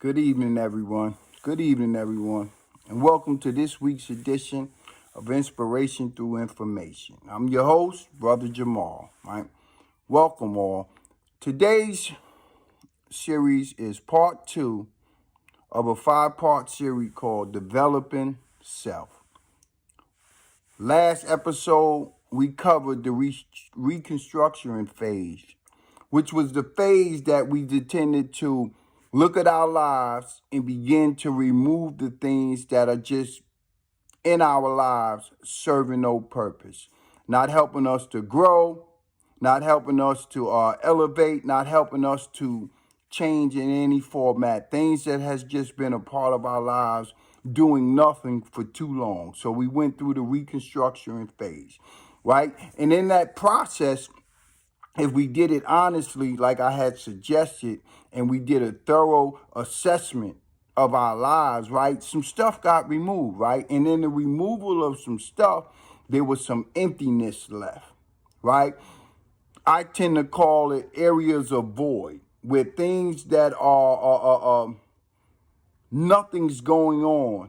Good evening, everyone. Good evening, everyone. And welcome to this week's edition of Inspiration Through Information. I'm your host, Brother Jamal. Right? Welcome all. Today's series is part 2 of a 5-part series called Developing Self. Last episode, we covered the reconstruction phase, which was the phase that we intended to look at our lives and begin to remove the things that are just in our lives serving no purpose, not helping us to grow, not helping us to elevate, not helping us to change in any format, things that has just been a part of our lives doing nothing for too long. So we went through the reconstruction phase, right? And in that process, if we did it honestly, like I had suggested, and we did a thorough assessment of our lives, right, some stuff got removed, right? And in the removal of some stuff, there was some emptiness left, right? I tend to call it areas of void, where things that are nothing's going on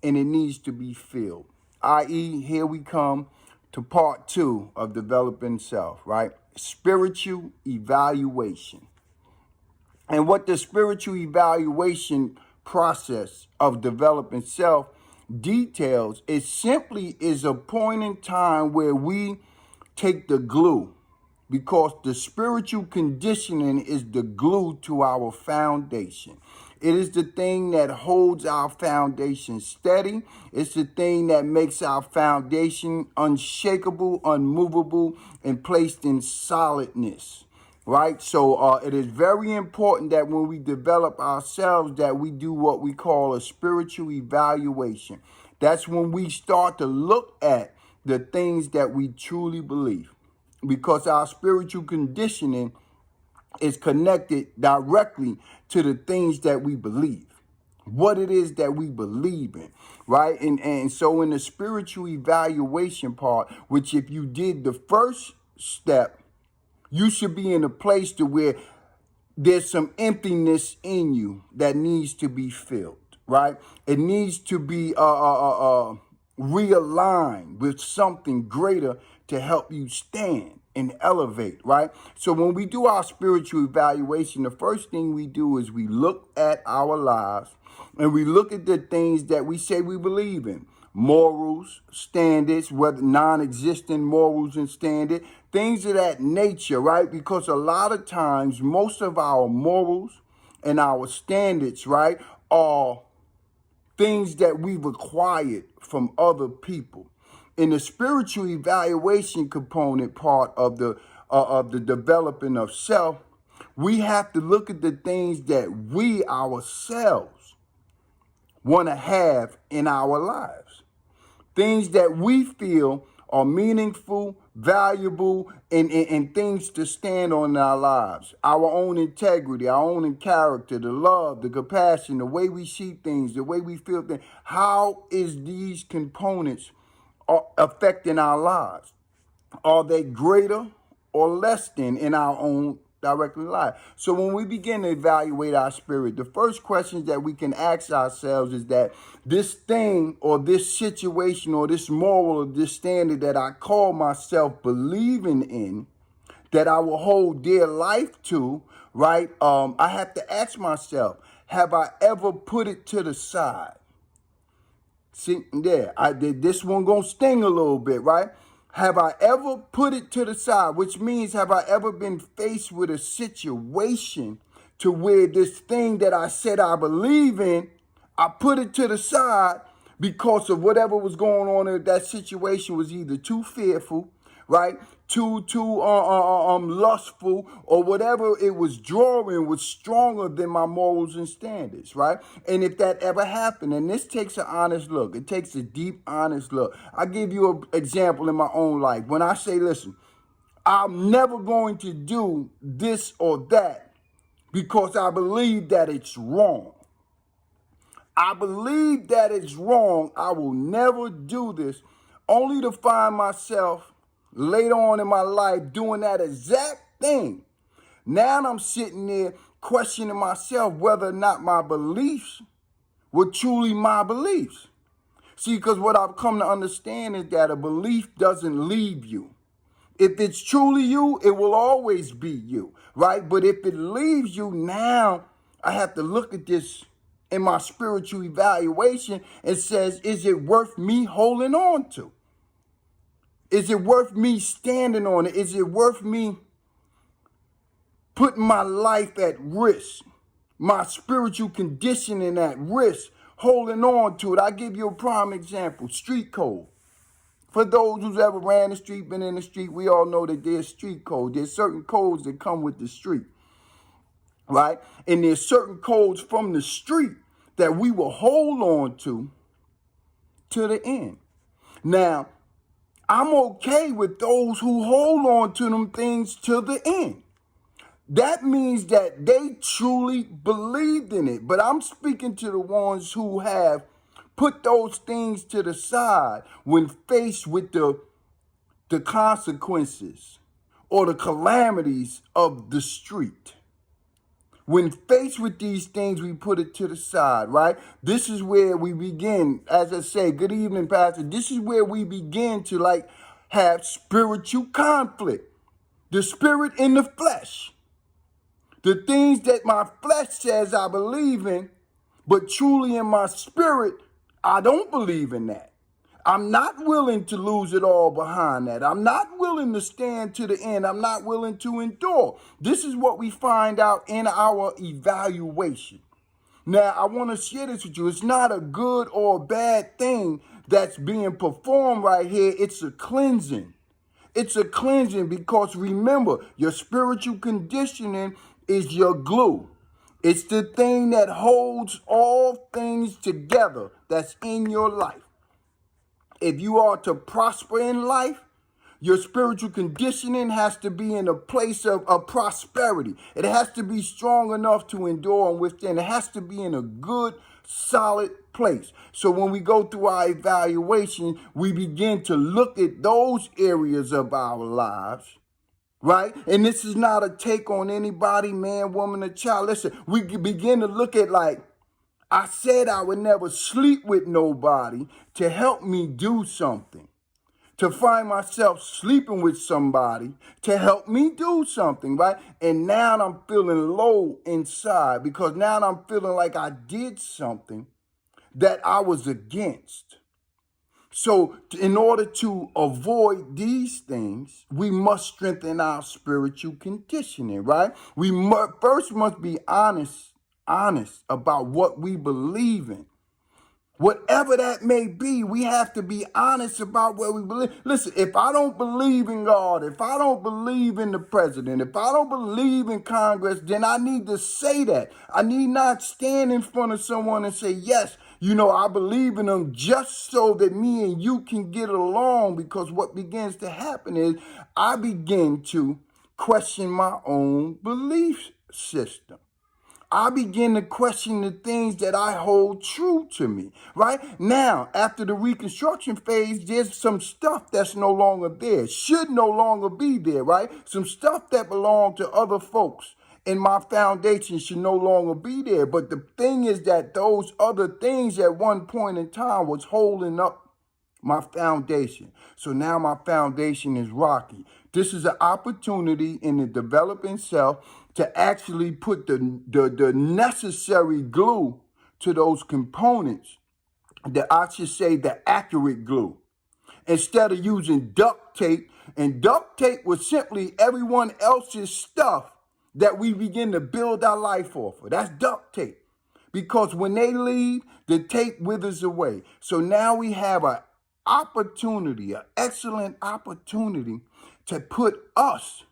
and it needs to be filled. I.e., here we come to part 2 of developing self, right? Spiritual evaluation. And what the spiritual evaluation process of developing self details, it simply is a point in time where we take the glue, because the spiritual conditioning is the glue to our foundation. It is the thing that holds our foundation steady. It's the thing that makes our foundation unshakable, unmovable, and placed in solidness, right? So it is very important that when we develop ourselves, that we do what we call a spiritual evaluation. That's when we start to look at the things that we truly believe, because our spiritual conditioning is connected directly to the things that we believe, what it is that we believe in, right? And so in the spiritual evaluation part, which if you did the first step, you should be in a place to where there's some emptiness in you that needs to be filled, right? It needs to be realigned with something greater to help you stand and elevate, right? So when we do our spiritual evaluation, the first thing we do is we look at our lives and we look at the things that we say we believe in. Morals, standards, whether non-existent morals and standards, things of that nature, right? Because a lot of times, most of our morals and our standards, right, are things that we've acquired from other people. In the spiritual evaluation component part of the developing of self, we have to look at the things that we ourselves want to have in our lives. Things that we feel are meaningful, valuable, and things to stand on in our lives. Our own integrity, our own character, the love, the compassion, the way we see things, the way we feel things. How is these components affecting our lives? Are they greater or less than in our own directly life? So when we begin to evaluate our spirit, the first questions that we can ask ourselves is that this thing or this situation or this moral or this standard that I call myself believing in, that I will hold dear life to, right? I have to ask myself, have I ever put it to the side? See, there, this one gonna sting a little bit, right? Have I ever put it to the side? Which means, have I ever been faced with a situation to where this thing that I said I believe in, I put it to the side because of whatever was going on in that situation was either too fearful, right? Too lustful, or whatever it was drawing was stronger than my morals and standards, right? And if that ever happened, and this takes an honest look, it takes a deep, honest look. I give you an example in my own life. When I say, listen, I'm never going to do this or that because I believe that it's wrong. I believe that it's wrong. I will never do this, only to find myself later on in my life doing that exact thing Now I'm sitting there questioning myself whether or not my beliefs were truly my beliefs. See, because what I've come to understand is that a belief doesn't leave you. If it's truly you, it will always be you, right? But if it leaves you, now I have to look at this in my spiritual evaluation and says, is it worth me holding on to? Is it worth me standing on it? Is it worth me putting my life at risk, my spiritual conditioning at risk, holding on to it? I give you a prime example, street code. For those who's ever ran the street, been in the street, we all know that there's street code. There's certain codes that come with the street, right? And there's certain codes from the street that we will hold on to the end. Now, I'm okay with those who hold on to them things to the end. That means that they truly believed in it. But I'm speaking to the ones who have put those things to the side when faced with the consequences or the calamities of the street. When faced with these things, we put it to the side, right? This is where we begin, as I say, good evening, Pastor. This is where we begin to have spiritual conflict. The spirit in the flesh. The things that my flesh says I believe in, but truly in my spirit, I don't believe in that. I'm not willing to lose it all behind that. I'm not willing to stand to the end. I'm not willing to endure. This is what we find out in our evaluation. Now, I want to share this with you. It's not a good or bad thing that's being performed right here. It's a cleansing. It's a cleansing because remember, your spiritual conditioning is your glue. It's the thing that holds all things together that's in your life. If you are to prosper in life, your spiritual conditioning has to be in a place of prosperity. It has to be strong enough to endure and withstand. It has to be in a good, solid place. So when we go through our evaluation, we begin to look at those areas of our lives, right? And this is not a take on anybody, man, woman, or child. Listen, we begin to look at I said I would never sleep with nobody to help me do something. To find myself sleeping with somebody to help me do something, right? And now I'm feeling low inside because now I'm feeling like I did something that I was against. So in order to avoid these things, we must strengthen our spiritual conditioning, right? We first must be honest about what we believe in. Whatever that may be, we have to be honest about what we believe. Listen, if I don't believe in God, if I don't believe in the president, if I don't believe in Congress, then I need to say that. I need not stand in front of someone and say, yes, I believe in them just so that me and you can get along, because what begins to happen is I begin to question my own belief system. I begin to question the things that I hold true to me, right? Now, after the reconstruction phase, there's some stuff that's no longer there, should no longer be there, right? Some stuff that belonged to other folks in my foundation should no longer be there. But the thing is that those other things at one point in time was holding up my foundation. So now my foundation is rocky. This is an opportunity in the developing self to actually put the necessary glue to those components, I should say the accurate glue, instead of using duct tape. And duct tape was simply everyone else's stuff that we begin to build our life off of. That's duct tape. Because when they leave, the tape withers away. So now we have an excellent opportunity to put us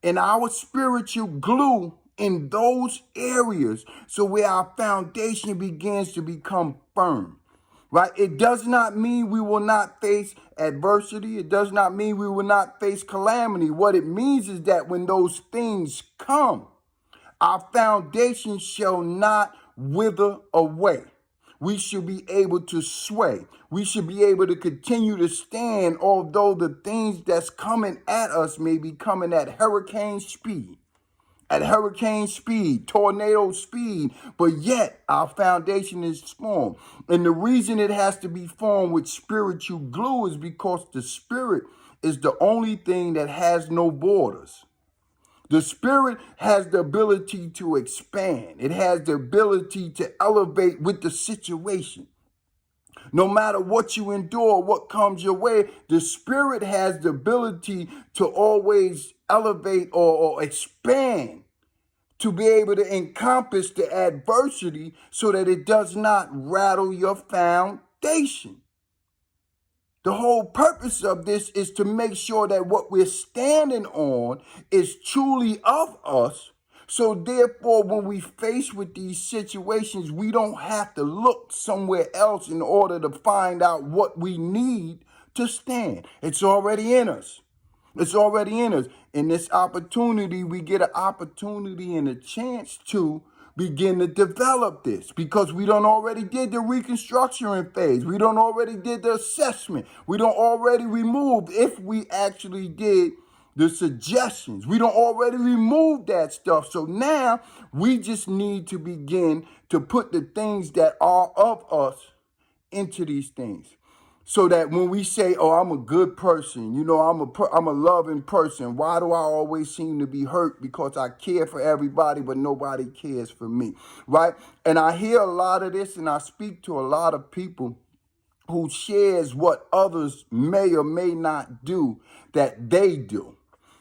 and our spiritual glue in those areas, so where our foundation begins to become firm, right? It does not mean we will not face adversity. It does not mean we will not face calamity. What it means is that when those things come, our foundation shall not wither away. We should be able to sway. We should be able to continue to stand, although the things that's coming at us may be coming at hurricane speed. at hurricane speed, tornado speed, but yet our foundation is formed. And the reason it has to be formed with spiritual glue is because the spirit is the only thing that has no borders. The spirit has the ability to expand. It has the ability to elevate with the situation. No matter what you endure, what comes your way, the spirit has the ability to always elevate or expand, to be able to encompass the adversity so that it does not rattle your foundation. The whole purpose of this is to make sure that what we're standing on is truly of us. So therefore, when we face with these situations, we don't have to look somewhere else in order to find out what we need to stand. It's already in us. It's already in us. In this opportunity, we get an opportunity and a chance to begin to develop this because we done already did the reconstruction phase. We done already did the assessment. We done already removed, if we actually did the suggestions. We done already removed that stuff. So now we just need to begin to put the things that are of us into these things. So that when we say, oh, I'm a good person, you know, I'm a loving person. Why do I always seem to be hurt? Because I care for everybody, but nobody cares for me, right? And I hear a lot of this, and I speak to a lot of people who shares what others may or may not do that they do,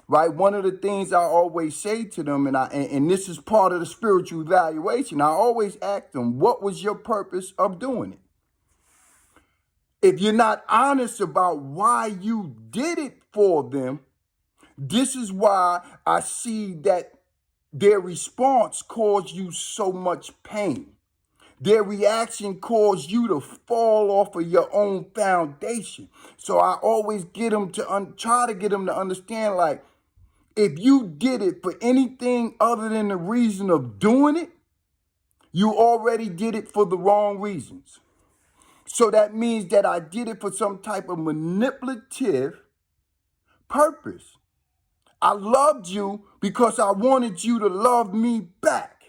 right? One of the things I always say to them, and this is part of the spiritual evaluation, I always ask them, what was your purpose of doing it? If you're not honest about why you did it for them, this is why I see that their response caused you so much pain. Their reaction caused you to fall off of your own foundation. So I always get them to try to get them to understand, like, if you did it for anything other than the reason of doing it, you already did it for the wrong reasons. So that means that I did it for some type of manipulative purpose. I loved you because I wanted you to love me back.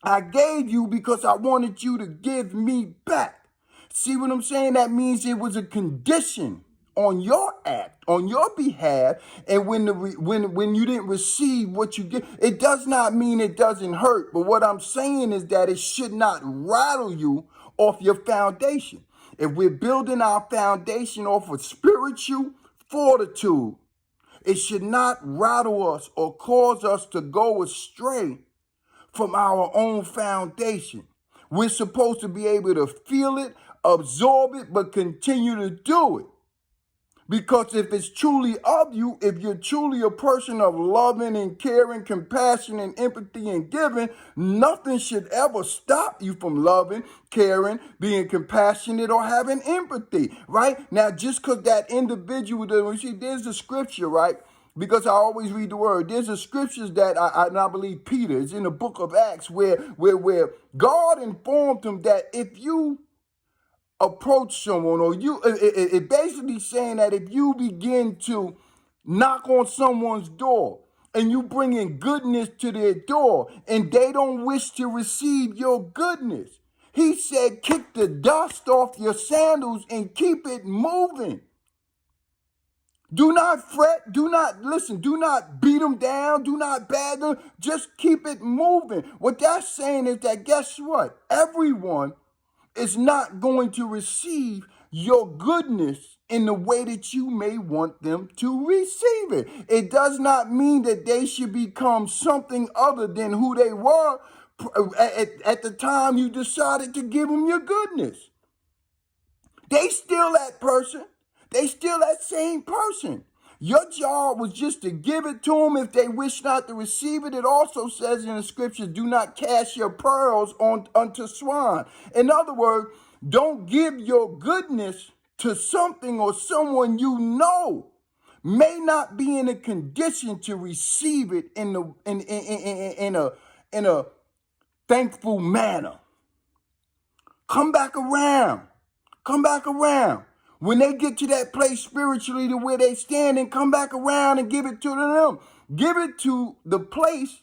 I gave you because I wanted you to give me back. See what I'm saying? That means it was a condition on your act, on your behalf, and when you didn't receive what you get, it does not mean it doesn't hurt. But what I'm saying is that it should not rattle you off your foundation. If we're building our foundation off of spiritual fortitude, it should not rattle us or cause us to go astray from our own foundation. We're supposed to be able to feel it, absorb it, but continue to do it. Because if it's truly of you, if you're truly a person of loving and caring, compassion and empathy and giving, nothing should ever stop you from loving, caring, being compassionate, or having empathy, right? Now, just because that individual, there's a scripture, right? Because I always read the word. There's a scriptures that I believe Peter, it's in the book of Acts, where God informed him that if you approach someone, or it basically saying that if you begin to knock on someone's door and you bring in goodness to their door and they don't wish to receive your goodness, he said, kick the dust off your sandals and keep it moving. Do not fret, do not beat them down, do not bag them, just keep it moving. What that's saying is that, guess what? Everyone is not going to receive your goodness in the way that you may want them to receive it. It does not mean that they should become something other than who they were at the time you decided to give them your goodness. They still that person. They still that same person. Your job was just to give it to them if they wish not to receive it. It also says in the scriptures, do not cast your pearls unto swine. In other words, don't give your goodness to something or someone you know may not be in a condition to receive it in a thankful manner. Come back around. Come back around. When they get to that place spiritually to where they stand, and come back around and give it to them. Give it to the place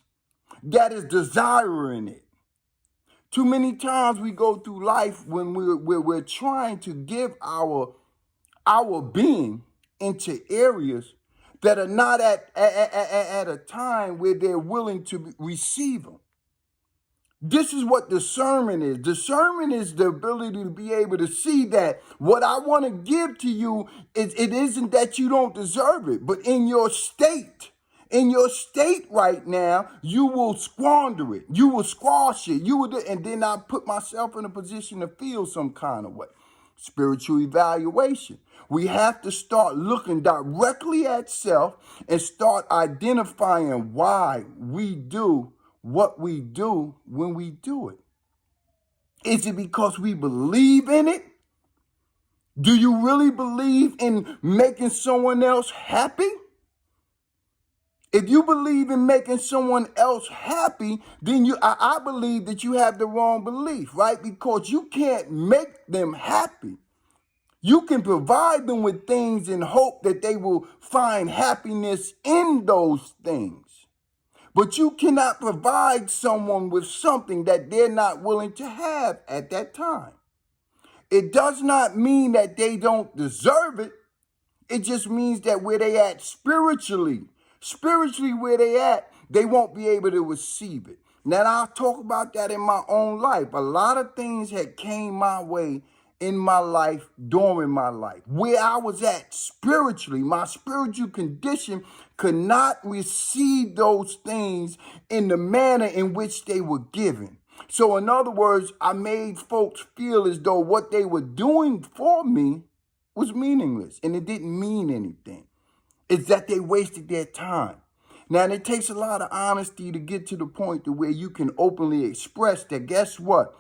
that is desiring it. Too many times we go through life when we're trying to give our being into areas that are not at a time where they're willing to receive them. This is what discernment is. Discernment is the ability to be able to see that what I want to give to you, it isn't that you don't deserve it, but in your state right now, you will squander it. You will squash it. And then I put myself in a position to feel some kind of way. Spiritual evaluation. We have to start looking directly at self and start identifying why we do what we do when we do it. Is it because we believe in it? Do you really believe in making someone else happy? If you believe in making someone else happy, then I believe that you have the wrong belief, right? Because you can't make them happy. You can provide them with things and hope that they will find happiness in those things. But you cannot provide someone with something that they're not willing to have at that time. It does not mean that they don't deserve it. It just means that where they at spiritually where they at, they won't be able to receive it. Now, I'll talk about that in my own life. A lot of things had came my way in my life, during my life, where I was at spiritually. My spiritual condition could not receive those things in the manner in which they were given. So in other words, I made folks feel as though what they were doing for me was meaningless, and it didn't mean anything. It's that they wasted their time. Now, it takes a lot of honesty to get to the point to where you can openly express that, guess what?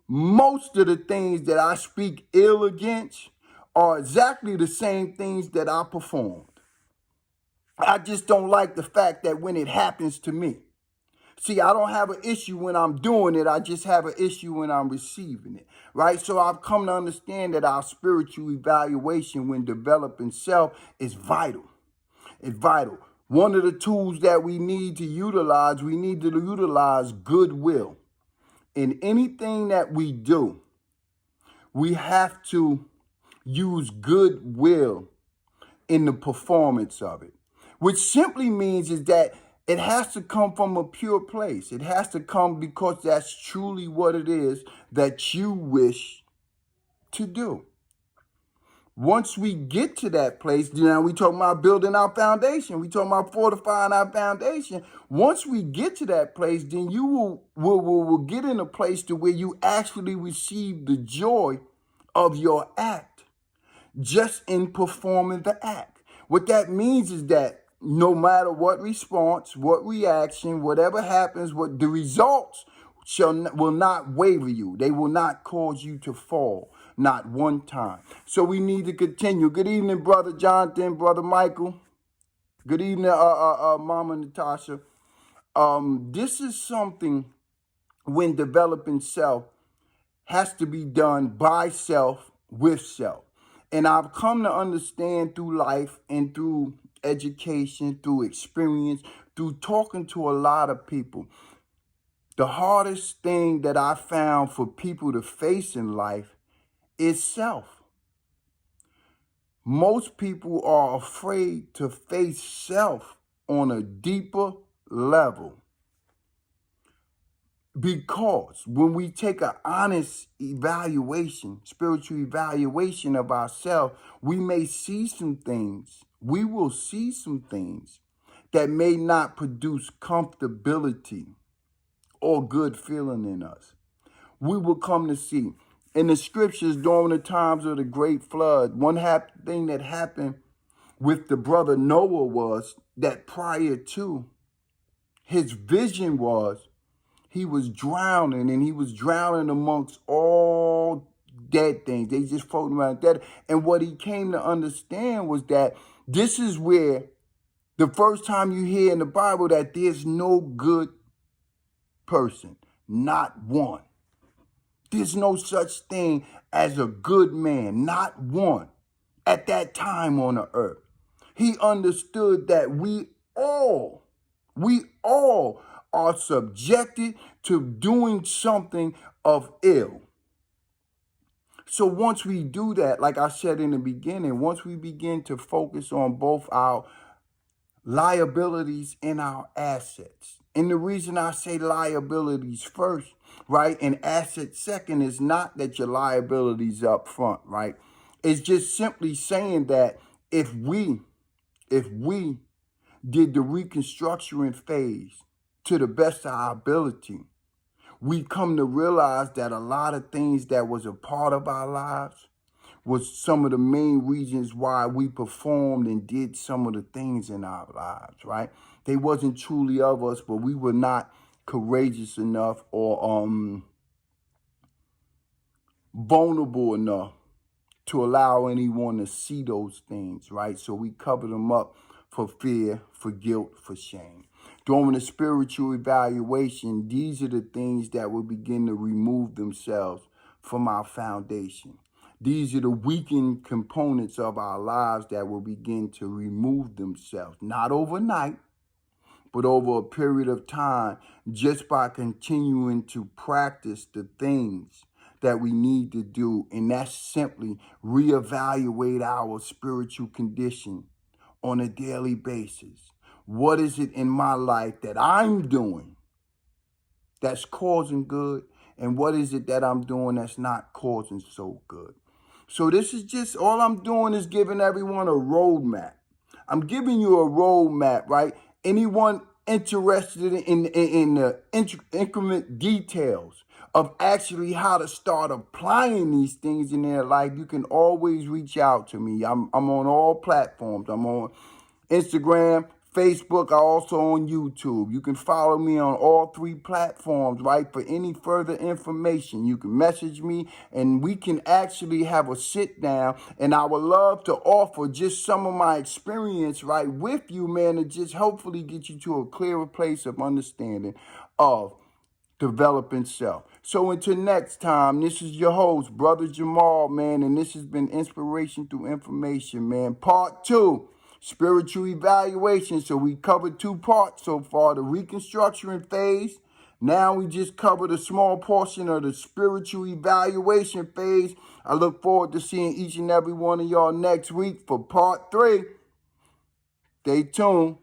Most of the things that I speak ill against are exactly the same things that I performed. I just don't like the fact that when it happens to me. See, I don't have an issue when I'm doing it. I just have an issue when I'm receiving it, right? So I've come to understand that our spiritual evaluation when developing self is vital. It's vital. One of the tools that we need to utilize goodwill. In anything that we do, we have to use goodwill in the performance of it, which simply means is that it has to come from a pure place. It has to come because that's truly what it is that you wish to do. Once we get to that place, now we talking about building our foundation. We talking about fortifying our foundation. Once we get to that place, then you will get in a place to where you actually receive the joy of your act just in performing the act. What that means is that no matter what response, what reaction, whatever happens, what the results will not waver you. They will not cause you to fall. Not one time. So we need to continue. Good evening, Brother Jonathan, Brother Michael. Good evening, Mama Natasha. This is something when developing self has to be done by self, with self. And I've come to understand through life and through education, through experience, through talking to a lot of people. The hardest thing that I found for people to face in life is self. Most people are afraid to face self on a deeper level because when we take an honest evaluation, spiritual evaluation of ourselves, we may see some things. We will see some things that may not produce comfortability or good feeling in us. We will come to see. In the scriptures during the times of the great flood, one thing that happened with the brother Noah was that prior to, his vision was he was drowning, and he was drowning amongst all dead things. They just floating around dead. And what he came to understand was that this is where the first time you hear in the Bible that there's no good person, not one. There's no such thing as a good man, not one, at that time on the earth. He understood that we all We all are subjected to doing something of ill. So once we do that, like I said in the beginning, once we begin to focus on both our liabilities and our assets. And the reason I say liabilities first, right, and assets second is not that your liabilities up front, right? It's just simply saying that if we did the reconstruction phase to the best of our ability, we come to realize that a lot of things that was a part of our lives was some of the main reasons why we performed and did some of the things in our lives, right? They wasn't truly of us, but we were not courageous enough or vulnerable enough to allow anyone to see those things, right? So we cover them up for fear, for guilt, for shame. During the spiritual evaluation, these are the things that will begin to remove themselves from our foundation. These are the weakened components of our lives that will begin to remove themselves, not overnight, but over a period of time, just by continuing to practice the things that we need to do. And that's simply reevaluate our spiritual condition on a daily basis. What is it in my life that I'm doing that's causing good? And what is it that I'm doing that's not causing so good? So this is just, all I'm doing is giving everyone a roadmap. I'm giving you a roadmap, right? Anyone interested in the increment details of actually how to start applying these things in their life, you can always reach out to me. I'm on all platforms. I'm on Instagram, Facebook, I also on YouTube. You can follow me on all three platforms, right? For any further information, you can message me and we can actually have a sit down. And I would love to offer just some of my experience, right, with you, man, to just hopefully get you to a clearer place of understanding of developing self. So until next time, this is your host, Brother Jamal, man, and this has been Inspiration Through Information, man. Part 2, spiritual evaluation. So we covered 2 parts so far, the reconstruction phase. Now we just covered a small portion of the spiritual evaluation phase. I look forward to seeing each and every one of y'all next week for part 3. Stay tuned.